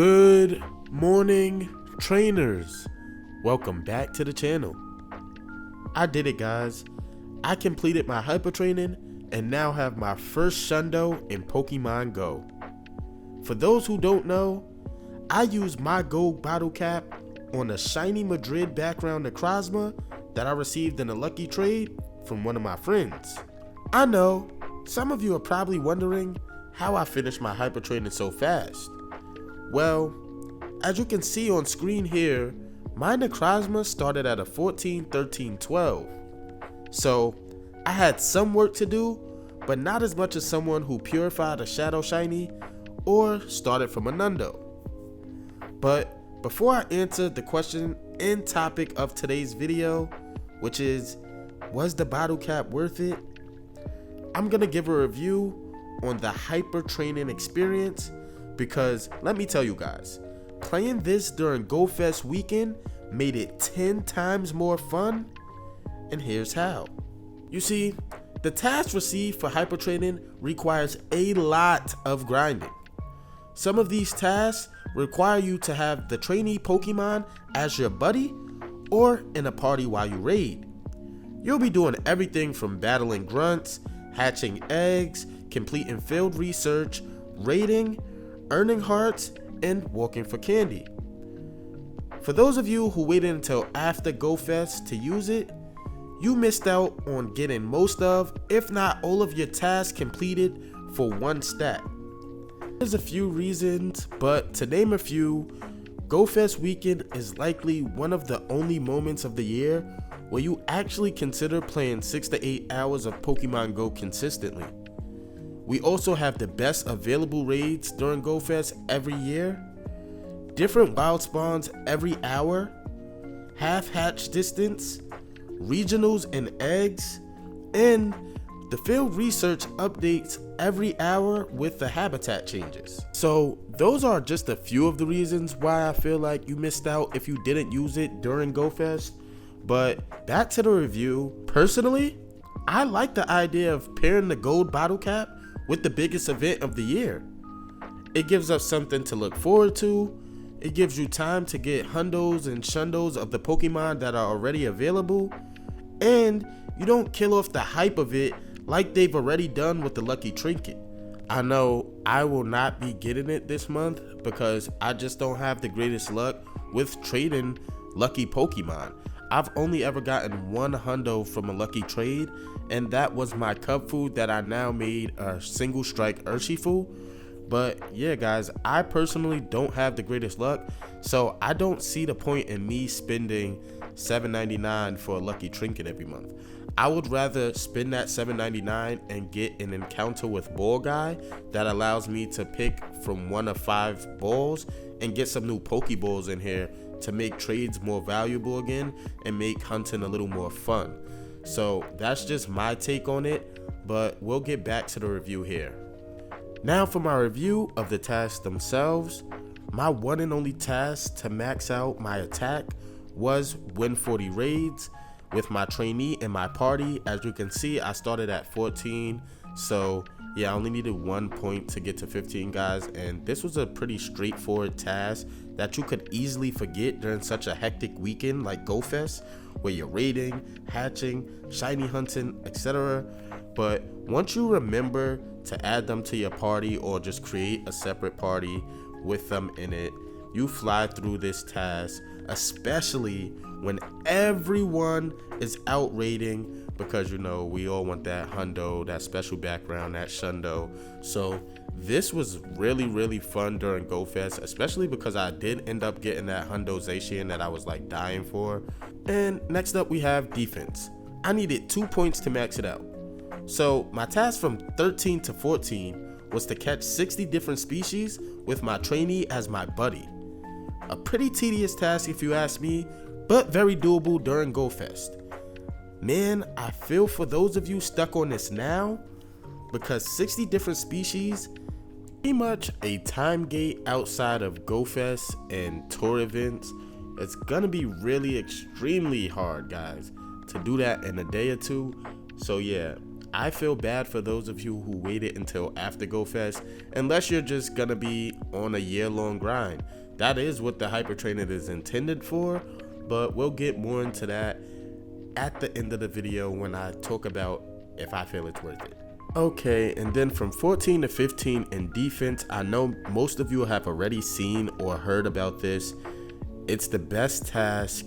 Good morning, trainers. Welcome back to the channel. I did it, guys. I completed my hyper training and now have my first shundo in Pokemon Go. For those who don't know, I used my gold bottle cap on a shiny Madrid background Necrozma that I received in a lucky trade from one of my friends. I know, some of you are probably wondering how I finished my hyper training so fast. Well, as you can see on screen here, my Necrozma started at a 14, 13, 12. So I had some work to do, but not as much as someone who purified a Shadow Shiny or started from a Nundo. But before I answer the question and topic of today's video, which is, was the bottle cap worth it? I'm gonna give a review on the hyper training experience because let me tell you guys, playing this during GoFest weekend made it 10 times more fun, and here's how. You see, the task received for hyper training requires a lot of grinding. Some of these tasks require you to have the trainee Pokemon as your buddy or in a party while you raid. You'll be doing everything from battling grunts, hatching eggs, completing field research, raiding, earning hearts, and walking for candy. For those of you who waited until after GoFest to use it, you missed out on getting most of, if not all of your tasks completed for one stat. There's a few reasons, but to name a few, GoFest weekend is likely one of the only moments of the year where you actually consider playing 6 to 8 hours of Pokemon Go consistently. We also have the best available raids during GoFest every year, different wild spawns every hour, half hatch distance, regionals and eggs, and the field research updates every hour with the habitat changes. So those are just a few of the reasons why I feel like you missed out if you didn't use it during GoFest. But back to the review. Personally, I like the idea of pairing the gold bottle cap with the biggest event of the year. It gives us something to look forward to. It gives you time to get hundos and shundos of the Pokemon that are already available, and you don't kill off the hype of it like they've already done with the lucky trinket. I know I will not be getting it this month because I just don't have the greatest luck with trading lucky Pokemon. I've only ever gotten one hundo from a lucky trade, and that was my cub food that I now made a single strike Urshifu. But yeah, guys, I personally don't have the greatest luck, so I don't see the point in me spending $7.99 for a lucky trinket every month. I would rather spend that $7.99 and get an encounter with Ball Guy that allows me to pick from 1 of 5 balls and get some new Pokeballs in here to make trades more valuable again and make hunting a little more fun. So that's just my take on it, but we'll get back to the review here. Now for my review of the tasks themselves. My one and only task to max out my attack was win 40 raids with my trainee in my party. As you can see, I started at 14, so yeah, I only needed 1 point to get to 15, guys, and this was a pretty straightforward task that you could easily forget during such a hectic weekend like GoFest, where you're raiding, hatching, shiny hunting, etc. But once you remember to add them to your party or just create a separate party with them in it, you fly through this task, especially when everyone is out raiding, because you know we all want that hundo, that special background, that shundo. So this was really fun during GoFest, especially because I did end up getting that hundo Zacian that I was like dying for. And next up we have defense. I needed 2 points to max it out. So my task from 13 to 14 was to catch 60 different species with my trainee as my buddy. A pretty tedious task if you ask me, but very doable during GoFest. Man, I feel for those of you stuck on this now, because 60 different species, pretty much a time gate outside of GoFest and tour events. It's gonna be really extremely hard, guys, to do that in a day or two. So yeah, I feel bad for those of you who waited until after GoFest, unless you're just gonna be on a year-long grind. That is what the hyper trainer is intended for, but we'll get more into that at the end of the video when I talk about if I feel it's worth it. Okay, and then from 14 to 15 in defense, I know most of you have already seen or heard about this. It's the best task.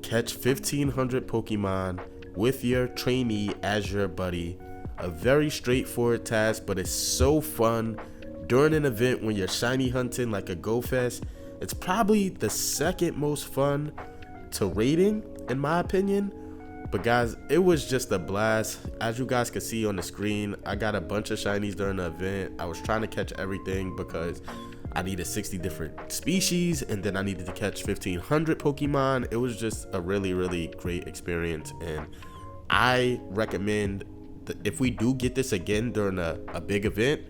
Catch 1500 Pokemon with your trainee as your buddy. A very straightforward task, but it's so fun during an event when you're shiny hunting like a GoFest. It's probably the second most fun to raiding in my opinion. But guys, it was just a blast. As you guys can see on the screen, I got a bunch of shinies during the event. I was trying to catch everything because I needed 60 different species, and then I needed to catch 1500 Pokemon. It was just a really great experience, and I recommend that if we do get this again during a big event,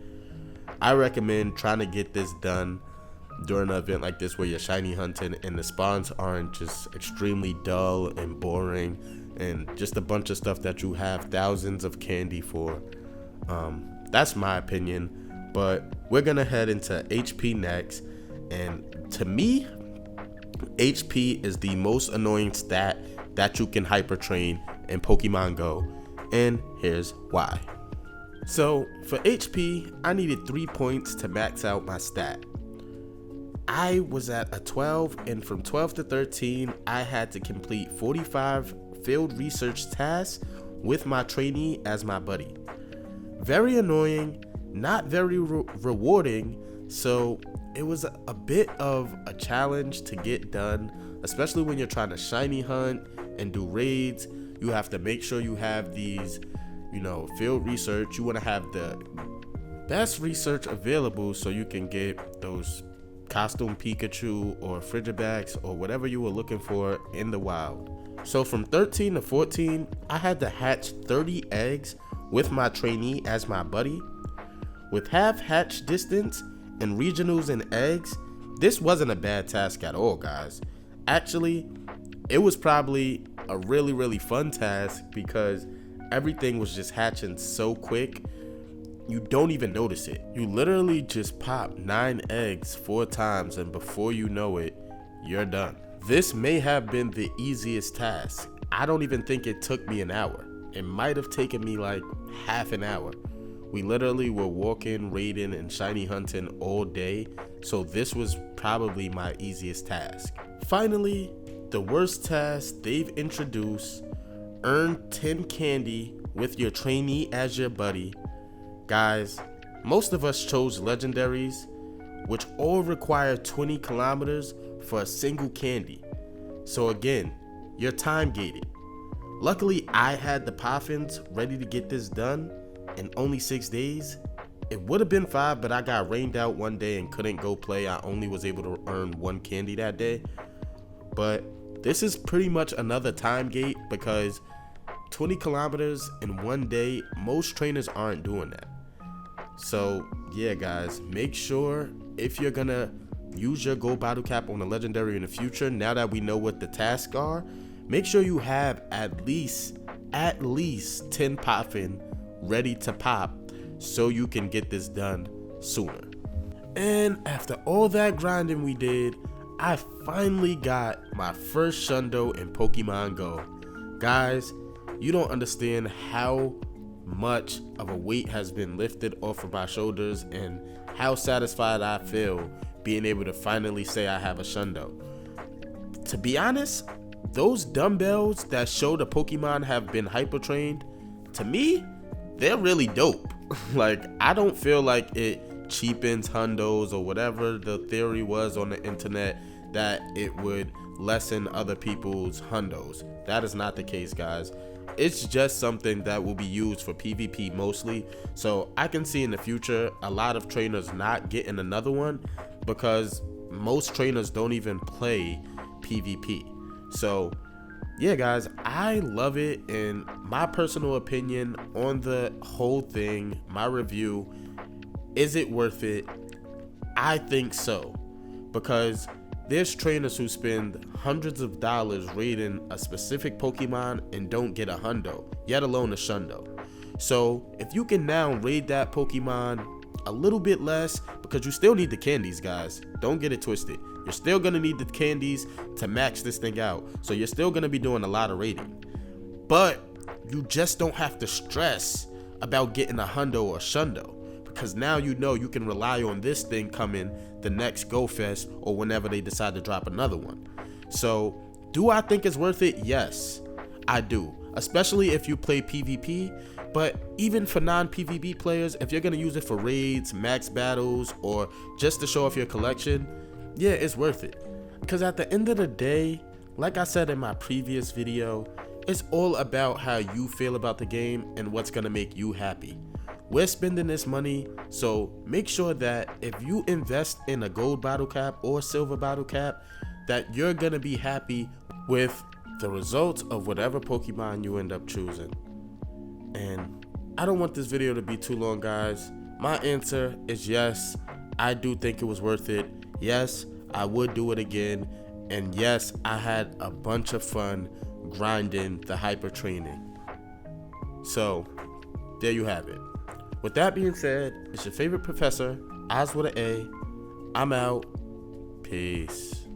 I recommend trying to get this done during an event like this where you're shiny hunting and the spawns aren't just extremely dull and boring and just a bunch of stuff that you have thousands of candy for. That's my opinion, but we're gonna head into HP next. And to me, HP is the most annoying stat that you can hyper train in Pokemon Go, and here's why. So for HP, I needed 3 points to max out my stat. I was at a 12, and from 12 to 13, I had to complete 45 field research tasks with my trainee as my buddy. Very annoying, not very rewarding, so it was a bit of a challenge to get done, especially when you're trying to shiny hunt and do raids. You have to make sure you have these, field research. You want to have the best research available so you can get those costume Pikachu or Frigibax or whatever you were looking for in the wild. So from 13 to 14, I had to hatch 30 eggs with my trainee as my buddy. With half hatch distance and regionals and eggs, this wasn't a bad task at all, guys. Actually, it was probably a really fun task because everything was just hatching so quick. You don't even notice it. You literally just pop 9 eggs 4 times, and before you know it, you're done. This may have been the easiest task. I don't even think it took me an hour. It might have taken me like half an hour. We literally were walking, raiding, and shiny hunting all day, so this was probably my easiest task. Finally, the worst task they've introduced: earn 10 candy with your trainee as your buddy. Guys, most of us chose legendaries, which all require 20 kilometers for a single candy. So again, you're time gated. Luckily, I had the poffins ready to get this done in only 6 days. It would have been 5, but I got rained out one day and couldn't go play. I only was able to earn 1 candy that day. But this is pretty much another time gate because 20 kilometers in one day, most trainers aren't doing that. So yeah, guys, make sure if you're gonna use your gold bottle cap on a legendary in the future, now that we know what the tasks are, make sure you have at least 10 poppin ready to pop so you can get this done sooner. And after all that grinding we did, I finally got my first shundo in Pokemon Go. Guys, you don't understand how much of a weight has been lifted off of my shoulders and how satisfied I feel being able to finally say I have a shundo. To be honest, those dumbbells that show the Pokemon have been hyper trained, to me, they're really dope. Like, I don't feel like it cheapens hundos or whatever the theory was on the internet that it would lessen other people's hundos. That is not the case, guys. It's just something that will be used for PvP mostly. So I can see in the future a lot of trainers not getting another one because most trainers don't even play PvP. So yeah, guys, I love it. And my personal opinion on the whole thing, my review, is it worth it? I think so, because there's trainers who spend hundreds of dollars raiding a specific Pokemon and don't get a hundo, yet alone a shundo. So if you can now raid that Pokemon a little bit less, because you still need the candies, guys. Don't get it twisted. You're still gonna need the candies to max this thing out. So you're still gonna be doing a lot of raiding. But you just don't have to stress about getting a hundo or shundo, because now you know you can rely on this thing coming the next Go Fest or whenever they decide to drop another one. So do I think it's worth it? Yes, I do. Especially if you play PvP, but even for non-PvP players, if you're gonna use it for raids, max battles, or just to show off your collection, yeah, it's worth it. Because at the end of the day, like I said in my previous video, it's all about how you feel about the game and what's gonna make you happy. We're spending this money, so make sure that if you invest in a gold battle cap or silver battle cap, that you're gonna be happy with the results of whatever Pokemon you end up choosing. And I don't want this video to be too long, guys. My answer is yes, I do think it was worth it. Yes, I would do it again. And yes, I had a bunch of fun grinding the hyper training. So there you have it. With that being said, it's your favorite professor, Oz with an A. I'm out. Peace.